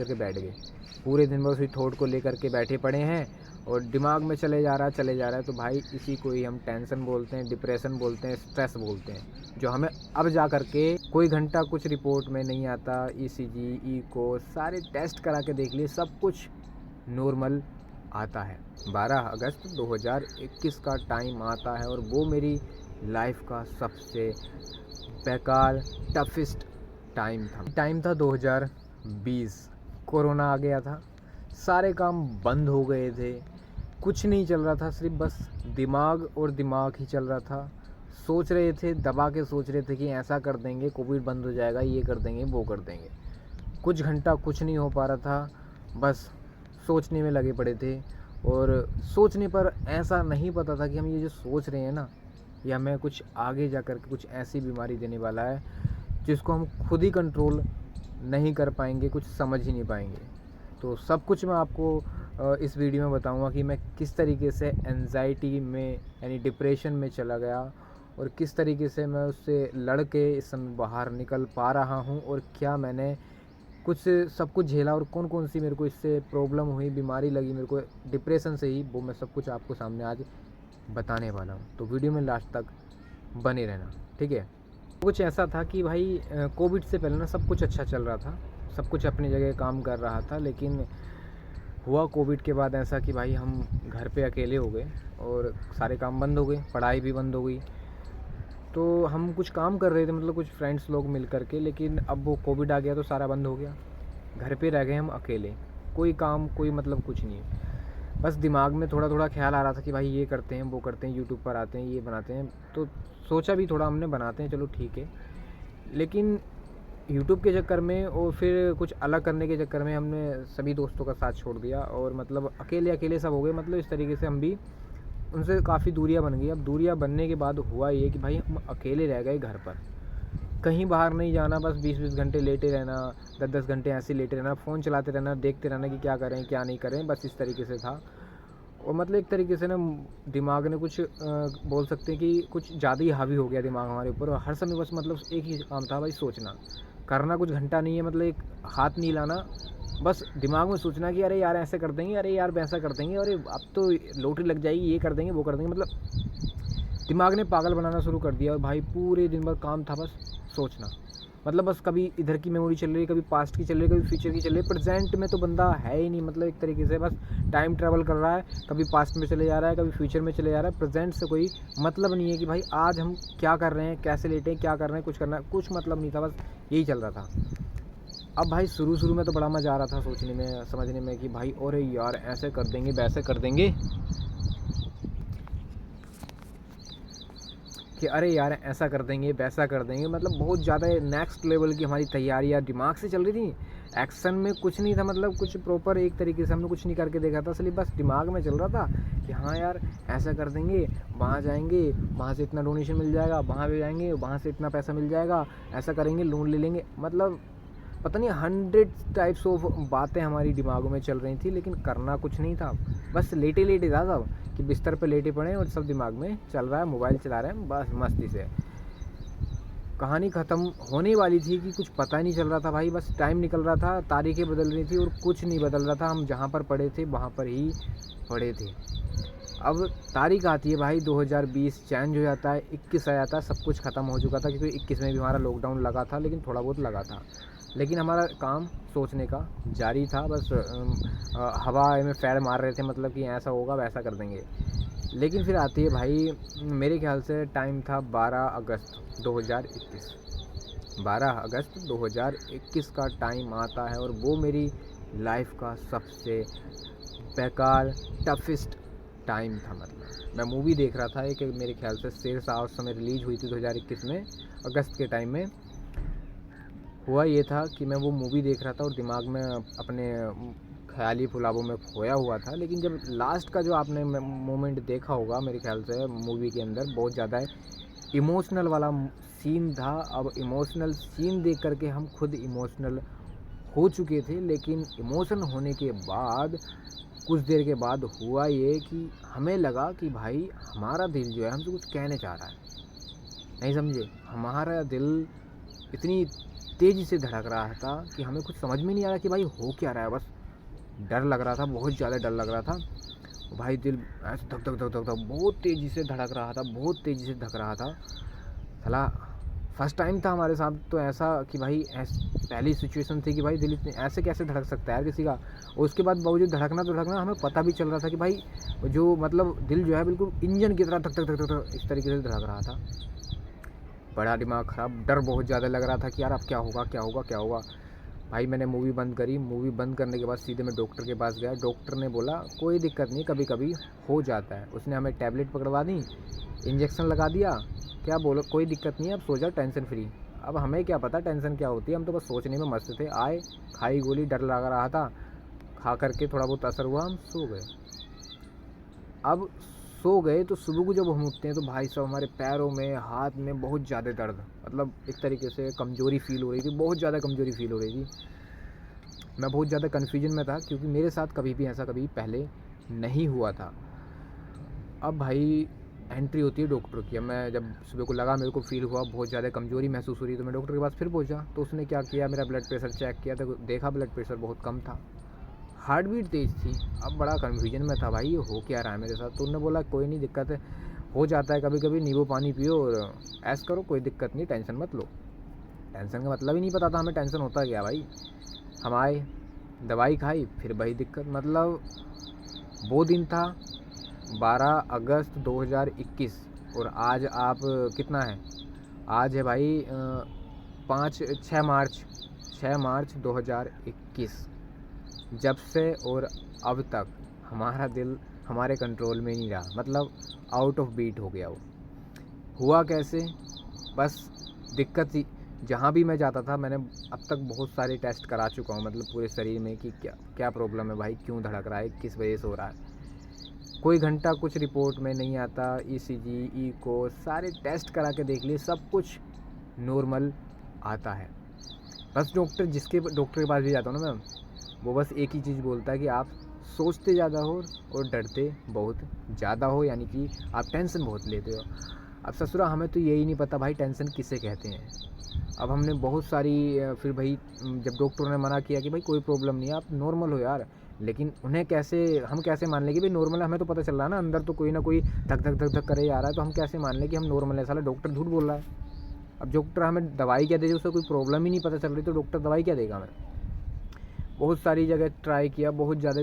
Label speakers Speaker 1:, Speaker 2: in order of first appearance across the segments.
Speaker 1: करके बैठ गए। पूरे दिन भर उसी थॉट को लेकर के बैठे पड़े हैं और दिमाग में चले जा रहा है। तो भाई इसी को ही हम टेंशन बोलते हैं, डिप्रेशन बोलते हैं, स्ट्रेस बोलते हैं, जो हमें अब जा कर के कोई घंटा कुछ रिपोर्ट में नहीं आता। ईसीजी, इको सारे टेस्ट करा के देख लिए, सब कुछ नॉर्मल आता है। 12 अगस्त 2021 का टाइम आता है और वो मेरी लाइफ का सबसे बेकार टफेस्ट टाइम था 2020। कोरोना आ गया था, सारे काम बंद हो गए थे, कुछ नहीं चल रहा था, सिर्फ बस दिमाग और दिमाग ही चल रहा था। सोच रहे थे, दबा के सोच रहे थे कि ऐसा कर देंगे, कोविड बंद हो जाएगा, ये कर देंगे, वो कर देंगे। कुछ घंटा कुछ नहीं हो पा रहा था, बस सोचने में लगे पड़े थे। और सोचने पर ऐसा नहीं पता था कि हम ये जो सोच रहे हैं ना, ये हमें कुछ आगे जा कर के कुछ ऐसी बीमारी देने वाला है जिसको हम खुद ही कंट्रोल नहीं कर पाएंगे, कुछ समझ ही नहीं पाएंगे। तो सब कुछ मैं आपको इस वीडियो में बताऊंगा कि मैं किस तरीके से एंजाइटी में यानी डिप्रेशन में चला गया और किस तरीके से मैं उससे लड़ के इस समय बाहर निकल पा रहा हूं, और क्या मैंने कुछ सब कुछ झेला और कौन कौन सी मेरे को इससे प्रॉब्लम हुई, बीमारी लगी मेरे को डिप्रेशन से ही, वो मैं सब कुछ आपको सामने आज बताने वाला हूँ। तो वीडियो में लास्ट तक बने रहना, ठीक है। कुछ ऐसा था कि भाई कोविड से पहले ना सब कुछ अच्छा चल रहा था, सब कुछ अपनी जगह काम कर रहा था, लेकिन हुआ कोविड के बाद ऐसा कि भाई हम घर पे अकेले हो गए और सारे काम बंद हो गए, पढ़ाई भी बंद हो गई। तो हम कुछ काम कर रहे थे, मतलब कुछ फ्रेंड्स लोग मिल कर के, लेकिन अब वो कोविड आ गया तो सारा बंद हो गया। घर पे रह गए हम अकेले, कोई काम, कोई मतलब कुछ नहीं है। बस दिमाग में थोड़ा थोड़ा ख्याल आ रहा था कि भाई ये करते हैं, वो करते हैं, यूट्यूब पर आते हैं, ये बनाते हैं। तो सोचा भी थोड़ा हमने, बनाते हैं, चलो ठीक है। लेकिन यूट्यूब के चक्कर में और फिर कुछ अलग करने के चक्कर में हमने सभी दोस्तों का साथ छोड़ दिया और मतलब अकेले अकेले सब हो गए। मतलब इस तरीके से हम भी उनसे काफ़ी दूरियां बन गई। अब दूरियां बनने के बाद हुआ ये कि भाई हम अकेले रह गए घर पर, कहीं बाहर नहीं जाना, बस 20-20 घंटे लेटे रहना, 10-10 घंटे ऐसे लेटे रहना, फ़ोन चलाते रहना, देखते रहना कि क्या करें क्या नहीं करें, बस इस तरीके से था। और मतलब एक तरीके से ना दिमाग ने कुछ बोल सकते हैं कि कुछ ज़्यादा ही हावी हो गया दिमाग हमारे ऊपर, और हर समय बस मतलब एक ही काम था भाई, सोचना। करना कुछ घंटा नहीं है, मतलब एक हाथ नहीं लाना, बस दिमाग में सोचना कि अरे यार ऐसे कर देंगे, अरे यार वैसा कर देंगे, अरे अब तो लॉटरी लग जाएगी, ये कर देंगे, वो कर देंगे। मतलब दिमाग ने पागल बनाना शुरू कर दिया और भाई पूरे दिन भर काम था बस सोचना। मतलब बस कभी इधर की मेमोरी चल रही है, कभी पास्ट की चल रही है, कभी फ्यूचर की चल रही है, प्रेजेंट में तो बंदा है ही नहीं। मतलब एक तरीके से बस टाइम ट्रैवल कर रहा है, कभी पास्ट में चले जा रहा है, कभी फ्यूचर में चले जा रहा है। प्रेजेंट से कोई मतलब नहीं है कि भाई आज हम क्या कर रहे हैं, कैसे लेटे हैं, क्या कर रहे हैं, कुछ करना है, कुछ मतलब नहीं था, बस यही चल रहा था। अब भाई शुरू में तो बड़ा मज़ा आ रहा था सोचने में, समझने में कि भाई अरे यार ऐसे कर देंगे, वैसे कर देंगे, कि अरे यार ऐसा कर देंगे, वैसा कर देंगे। मतलब बहुत ज़्यादा नेक्स्ट लेवल की हमारी तैयारियाँ दिमाग से चल रही थी। एक्शन में कुछ नहीं था, मतलब कुछ प्रॉपर एक तरीके से हमने कुछ नहीं करके देखा था, इसलिए बस दिमाग में चल रहा था कि हाँ यार ऐसा कर देंगे, वहाँ जाएंगे, वहाँ से इतना डोनेशन मिल जाएगा, वहाँ भी जाएंगे, वहाँ से इतना पैसा मिल जाएगा, ऐसा करेंगे, लोन ले लेंगे। मतलब पता नहीं 100 टाइप्स ऑफ बातें हमारी दिमागों में चल रही थी, लेकिन करना कुछ नहीं था। बस लेटे लेटे था सब, कि बिस्तर पे लेटे पड़े और सब दिमाग में चल रहा है, मोबाइल चला रहे हैं बस मस्ती से। कहानी ख़त्म होने वाली थी कि कुछ पता ही नहीं चल रहा था भाई, बस टाइम निकल रहा था, तारीखें बदल रही थी और कुछ नहीं बदल रहा था। हम जहाँ पर पड़े थे वहाँ पर ही पड़े थे। अब तारीख आती है भाई 2020, चेंज हो जाता है, 21 आ जाता है, सब कुछ ख़त्म हो चुका था, क्योंकि 21 में भी हमारा लॉकडाउन लगा था, लेकिन थोड़ा बहुत लगा था। लेकिन हमारा काम सोचने का जारी था, बस हवा में पैर मार रहे थे, मतलब कि ऐसा होगा वैसा कर देंगे। लेकिन फिर आती है भाई, मेरे ख्याल से टाइम था 12 अगस्त 2021। 12 अगस्त 2021 का टाइम आता है और वो मेरी लाइफ का सबसे बेकार टफेस्ट टाइम था। मतलब मैं मूवी देख रहा था एक, मेरे ख्याल से शेरशाह उस समय रिलीज हुई थी 2021 में, अगस्त के टाइम में। हुआ ये था कि मैं वो मूवी देख रहा था और दिमाग में अपने ख्याली फुलावों में खोया हुआ था। लेकिन जब लास्ट का जो आपने मोमेंट देखा होगा, मेरे ख्याल से मूवी के अंदर बहुत ज़्यादा इमोशनल वाला सीन था। अब इमोशनल सीन देख करके हम खुद इमोशनल हो चुके थे, लेकिन इमोशन होने के बाद कुछ देर के बाद हुआ ये कि हमें लगा कि भाई हमारा दिल जो है हमसे कुछ कहने चाह रहा है। नहीं समझे, हमारा दिल इतनी तेज़ी से धड़क रहा था कि हमें कुछ समझ में नहीं आ रहा कि भाई हो क्या रहा है। बस डर लग रहा था, बहुत ज़्यादा डर लग रहा था भाई। दिल ऐसे धक धक धक धक धक बहुत तेज़ी से धड़क रहा था, बहुत तेज़ी से धक रहा था। साला फर्स्ट टाइम था हमारे साथ तो ऐसा कि भाई पहली सिचुएशन थी कि भाई दिल इतने ऐसे कैसे धड़क सकता है यार किसी का। और उसके बाद बावजूद धड़कना तो धड़कना, हमें पता भी चल रहा था कि भाई जो मतलब दिल जो है बिल्कुल इंजन की तरह धक धक धक धक इस तरीके से धड़क रहा था। बड़ा दिमाग ख़राब, डर बहुत ज़्यादा लग रहा था कि यार अब क्या होगा क्या होगा क्या होगा। भाई मैंने मूवी बंद करी, मूवी बंद करने के बाद सीधे मैं डॉक्टर के पास गया। डॉक्टर ने बोला कोई दिक्कत नहीं, कभी कभी हो जाता है। उसने हमें टैबलेट पकड़वा दी, इंजेक्शन लगा दिया, क्या बोलो कोई दिक्कत नहीं है, अब सो जाओ टेंशन फ्री। अब हमें क्या पता टेंशन क्या होती है, हम तो बस सोचने में मस्त थे। आए, खाई गोली, डर लग रहा था, खा करके थोड़ा बहुत असर हुआ, हम सो गए। अब सो गए तो सुबह को जब हम उठते हैं तो भाई साहब हमारे पैरों में, हाथ में बहुत ज़्यादा दर्द, मतलब एक तरीके से कमज़ोरी फील हो रही थी, बहुत ज़्यादा कमज़ोरी फील हो रही थी। मैं बहुत ज़्यादा कन्फ्यूजन में था क्योंकि मेरे साथ कभी भी ऐसा कभी पहले नहीं हुआ था। अब भाई एंट्री होती है डॉक्टर की। अब मैं जब सुबह को लगा, मेरे को फील हुआ बहुत ज़्यादा कमज़ोरी महसूस हो रही, तो मैं डॉक्टर के पास फिर पहुंचा। तो उसने क्या किया, मेरा ब्लड प्रेशर चेक किया तो देखा ब्लड प्रेशर बहुत कम था, हार्ट बीट तेज़ थी। अब बड़ा कन्फ्यूजन में था भाई ये हो क्या रहा है मेरे साथ। तो उन्होंने बोला कोई नहीं, दिक्कत है, हो जाता है कभी कभी, नींबू पानी पियो और ऐसा करो, कोई दिक्कत नहीं, टेंशन मत लो। टेंशन का मतलब ही नहीं पता था हमें टेंशन होता क्या भाई। हम आए, दवाई खाई, फिर वही दिक्कत। मतलब वो दिन था 12 अगस्त 2021 और आज आप कितना है, आज है भाई 6 मार्च 2021। जब से और अब तक हमारा दिल हमारे कंट्रोल में नहीं रहा, मतलब आउट ऑफ बीट हो गया। वो हुआ कैसे, बस दिक्कत ही, जहाँ भी मैं जाता था मैंने अब तक बहुत सारे टेस्ट करा चुका हूँ, मतलब पूरे शरीर में कि क्या क्या प्रॉब्लम है भाई, क्यों धड़क रहा है, किस वजह से हो रहा है। कोई घंटा कुछ रिपोर्ट में नहीं आता, ईसीजी, इको सारे टेस्ट करा के देख लिए, सब कुछ नॉर्मल आता है। बस डॉक्टर के पास भी जाता हूँ ना मैं, वो बस एक ही चीज़ बोलता है कि आप सोचते ज़्यादा हो और डरते बहुत ज़्यादा हो, यानी कि आप टेंशन बहुत लेते हो। अब ससुरा हमें तो यही नहीं पता भाई टेंशन किसे कहते हैं। अब हमने बहुत सारी फिर भाई जब डॉक्टर ने मना किया कि भाई कोई प्रॉब्लम नहीं है, आप नॉर्मल हो यार, लेकिन उन्हें कैसे, हम कैसे मान लें कि भाई नॉर्मल है। हमें तो पता चल रहा है ना अंदर तो कोई ना कोई धक धक धक धक करे जा रहा है, तो हम कैसे मान लें कि हम नॉर्मल है। साला डॉक्टर झूठ बोल रहा है। अब डॉक्टर हमें दवाई क्या दे, उससे कोई प्रॉब्लम ही नहीं पता चल रही, तो डॉक्टर दवाई क्या देगा हमें। बहुत सारी जगह ट्राई किया, बहुत ज़्यादा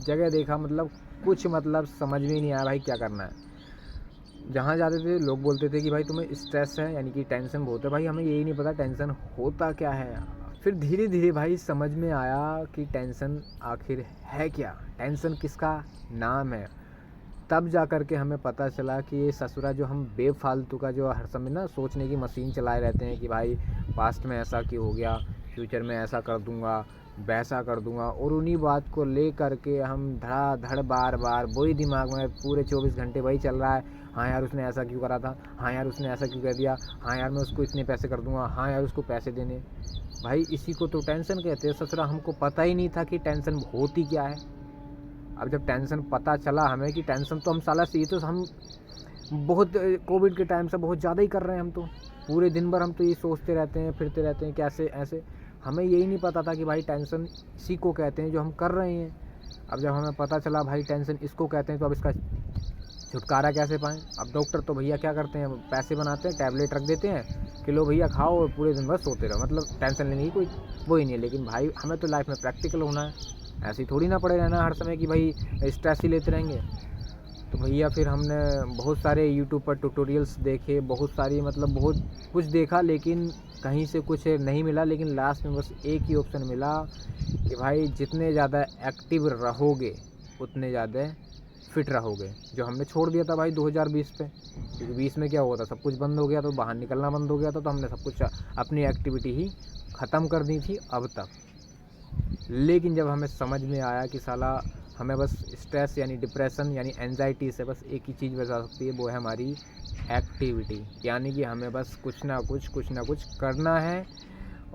Speaker 1: जगह देखा, मतलब कुछ मतलब समझ में ही नहीं आया भाई क्या करना है। जहाँ जाते थे लोग बोलते थे कि भाई तुम्हें स्ट्रेस है, यानी कि टेंशन बहुत है। भाई हमें यही नहीं पता टेंशन होता क्या है। फिर धीरे धीरे भाई समझ में आया कि टेंशन आखिर है क्या, टेंशन किसका नाम है। तब जा कर के हमें पता चला कि ये ससुरा जो हम बेफालतू का जो हर समय ना सोचने की मशीन चलाए रहते हैं कि भाई पास्ट में ऐसा क्यों हो गया, फ्यूचर में ऐसा कर दूंगा, वैसा कर दूंगा, और उन्हीं बात को ले कर के हम धड़ाधड़ बार बार वही दिमाग में पूरे 24 घंटे वही चल रहा है। हाँ यार उसने ऐसा क्यों करा था, हाँ यार उसने ऐसा क्यों कह दिया, हाँ यार मैं उसको इतने पैसे कर दूंगा, हाँ यार उसको पैसे देने। भाई इसी को तो टेंशन कहते हैं ससुरा। हमको पता ही नहीं था कि टेंशन होती क्या है। अब जब टेंशन पता चला हमें कि टेंशन तो हम साला से, तो हम बहुत कोविड के टाइम से बहुत ज़्यादा ही कर रहे हैं। हम तो पूरे दिन भर हम तो ये सोचते रहते हैं, फिरते रहते हैं कैसे ऐसे। हमें यही नहीं पता था कि भाई टेंशन इसी को कहते हैं जो हम कर रहे हैं। अब जब हमें पता चला भाई टेंशन इसको कहते हैं, तो अब इसका छुटकारा कैसे पाएँ। अब डॉक्टर तो भैया क्या करते हैं, पैसे बनाते हैं, टैबलेट रख देते हैं कि लो भैया खाओ और पूरे दिन भर सोते रहो, मतलब टेंशन लेने की कोई वो ही नहीं है। लेकिन भाई हमें तो लाइफ में प्रैक्टिकल होना है, ऐसे ही थोड़ी ना पड़े रहना हर समय कि भाई स्ट्रेस ही लेते रहेंगे। तो भैया फिर हमने बहुत सारे यूट्यूब पर ट्यूटोरियल्स देखे, बहुत सारी मतलब बहुत कुछ देखा, लेकिन कहीं से कुछ नहीं मिला। लेकिन लास्ट में बस एक ही ऑप्शन मिला कि भाई जितने ज़्यादा एक्टिव रहोगे उतने ज़्यादा फिट रहोगे, जो हमने छोड़ दिया था भाई 2020 पे। क्योंकि 20 में क्या हुआ था, सब कुछ बंद हो गया, तो बाहर निकलना बंद हो गया था, तो हमने सब कुछ अपनी एक्टिविटी ही ख़त्म कर दी थी अब तक। लेकिन जब हमें समझ में आया कि साला हमें बस स्ट्रेस यानी डिप्रेशन यानी एंजाइटी से बस एक ही चीज़ बचा सकती है, वो है हमारी एक्टिविटी। यानी कि हमें बस कुछ ना कुछ करना है,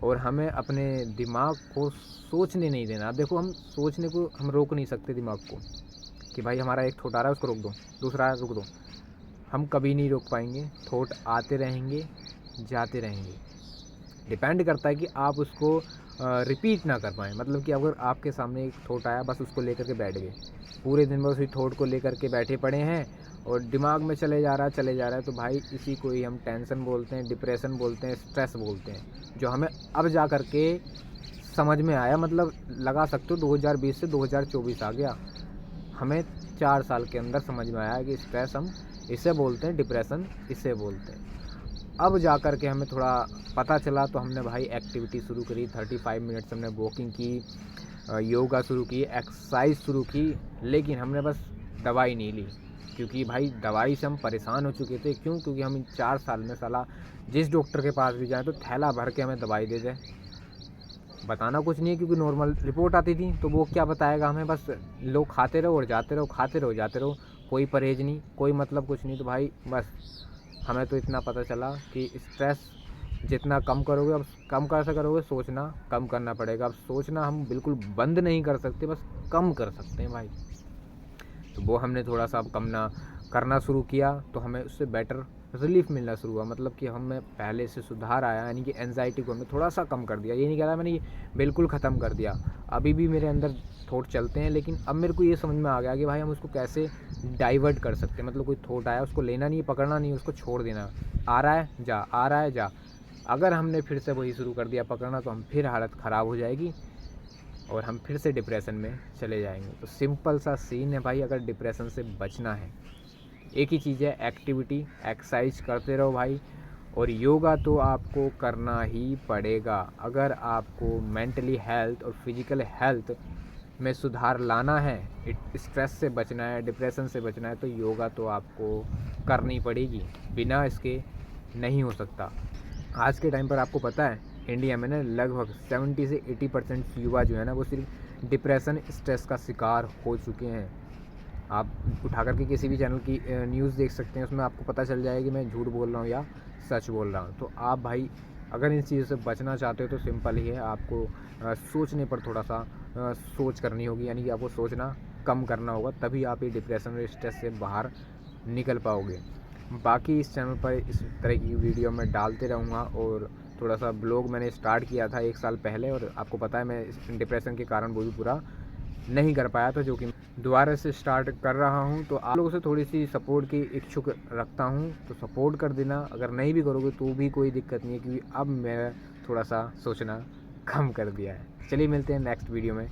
Speaker 1: और हमें अपने दिमाग को सोचने नहीं देना। अब देखो हम सोचने को हम रोक नहीं सकते दिमाग को कि भाई हमारा एक थॉट आ रहा है उसको रोक दो, दूसरा रोक दो, हम कभी नहीं रोक पाएंगे। थॉट आते रहेंगे, जाते रहेंगे। डिपेंड करता है कि आप उसको रिपीट ना कर पाएँ। मतलब कि अगर आपके सामने एक थॉट आया, बस उसको लेकर के बैठ गए, पूरे दिन भर उसी थॉट को लेकर के बैठे पड़े हैं और दिमाग में चले जा रहा है, चले जा रहा है, तो भाई इसी को ही हम टेंशन बोलते हैं, डिप्रेशन बोलते हैं, स्ट्रेस बोलते हैं, जो हमें अब जा कर के समझ में आया। मतलब लगा सकते हो 2020 से 2024 आ गया, हमें 4 साल के अंदर समझ में आया कि स्ट्रेस हम इसे बोलते हैं, डिप्रेशन इसे बोलते हैं। अब जा कर के हमें थोड़ा पता चला, तो हमने भाई एक्टिविटी शुरू करी। 35 मिनट्स हमने वॉकिंग की, योगा शुरू की, एक्सरसाइज शुरू की, लेकिन हमने बस दवाई नहीं ली, क्योंकि भाई दवाई से हम परेशान हो चुके थे। क्यों? क्योंकि हम इन 4 साल में साला जिस डॉक्टर के पास भी जाएँ तो थैला भर के हमें दवाई दे दें। बताना कुछ नहीं है, क्योंकि नॉर्मल रिपोर्ट आती थी, तो वो क्या बताएगा हमें, बस लो खाते रहो और जाते रहो, खाते रहो जाते रहो, कोई परहेज नहीं, कोई मतलब कुछ नहीं। तो भाई बस हमें तो इतना पता चला कि स्ट्रेस जितना कम करोगे, अब कम कैसे करोगे, सोचना कम करना पड़ेगा। अब सोचना हम बिल्कुल बंद नहीं कर सकते, बस कम कर सकते हैं भाई। तो वो हमने थोड़ा सा अब कम ना करना शुरू किया, तो हमें उससे बेटर रिलीफ मिलना शुरू हुआ। मतलब कि हमें पहले से सुधार आया, यानी कि एंजाइटी को हमने थोड़ा सा कम कर दिया। ये नहीं कह रहा मैंने ये बिल्कुल ख़त्म कर दिया, अभी भी मेरे अंदर थॉट चलते हैं, लेकिन अब मेरे को ये समझ में आ गया कि भाई हम उसको कैसे डाइवर्ट कर सकते हैं। मतलब कोई थॉट आया, उसको लेना नहीं, पकड़ना नहीं, उसको छोड़ देना। आ रहा है जा, आ रहा है जा। अगर हमने फिर से वही शुरू कर दिया पकड़ना, तो हम फिर हालत ख़राब हो जाएगी और हम फिर से डिप्रेशन में चले जाएंगे। तो सिंपल सा सीन है भाई, अगर डिप्रेशन से बचना है, एक ही चीज़ है, एक्टिविटी, एक्सरसाइज करते रहो भाई। और योगा तो आपको करना ही पड़ेगा। अगर आपको मेंटली हेल्थ और फिजिकल हेल्थ में सुधार लाना है, स्ट्रेस से बचना है, डिप्रेशन से बचना है, तो योगा तो आपको करनी पड़ेगी, बिना इसके नहीं हो सकता। आज के टाइम पर आपको पता है इंडिया में ना लगभग 70 से 80% युवा जो है ना, वो सिर्फ डिप्रेशन, स्ट्रेस का शिकार हो चुके हैं। आप उठा करके किसी भी चैनल की न्यूज़ देख सकते हैं, उसमें आपको पता चल जाएगा कि मैं झूठ बोल रहा हूँ या सच बोल रहा हूँ। तो आप भाई अगर इन चीज़ों से बचना चाहते हो, तो सिंपल ही है, आपको सोचने पर थोड़ा सा सोच करनी होगी, यानी कि आपको सोचना कम करना होगा, तभी आप ये डिप्रेशन और स्ट्रेस से बाहर निकल पाओगे। बाकी इस चैनल पर इस तरह की वीडियो मैं डालते रहूँगा, और थोड़ा सा ब्लॉग मैंने स्टार्ट किया था 1 साल पहले, और आपको पता है मैं इस डिप्रेशन के कारण वो भी पूरा नहीं कर पाया था, जो कि दोबारा से स्टार्ट कर रहा हूँ। तो आप लोगों से थोड़ी सी सपोर्ट की इच्छुक रखता हूँ, तो सपोर्ट कर देना। अगर नहीं भी करोगे तो भी कोई दिक्कत नहीं है, क्योंकि अब मैं थोड़ा सा सोचना कम कर दिया है। चलिए मिलते हैं नेक्स्ट वीडियो में।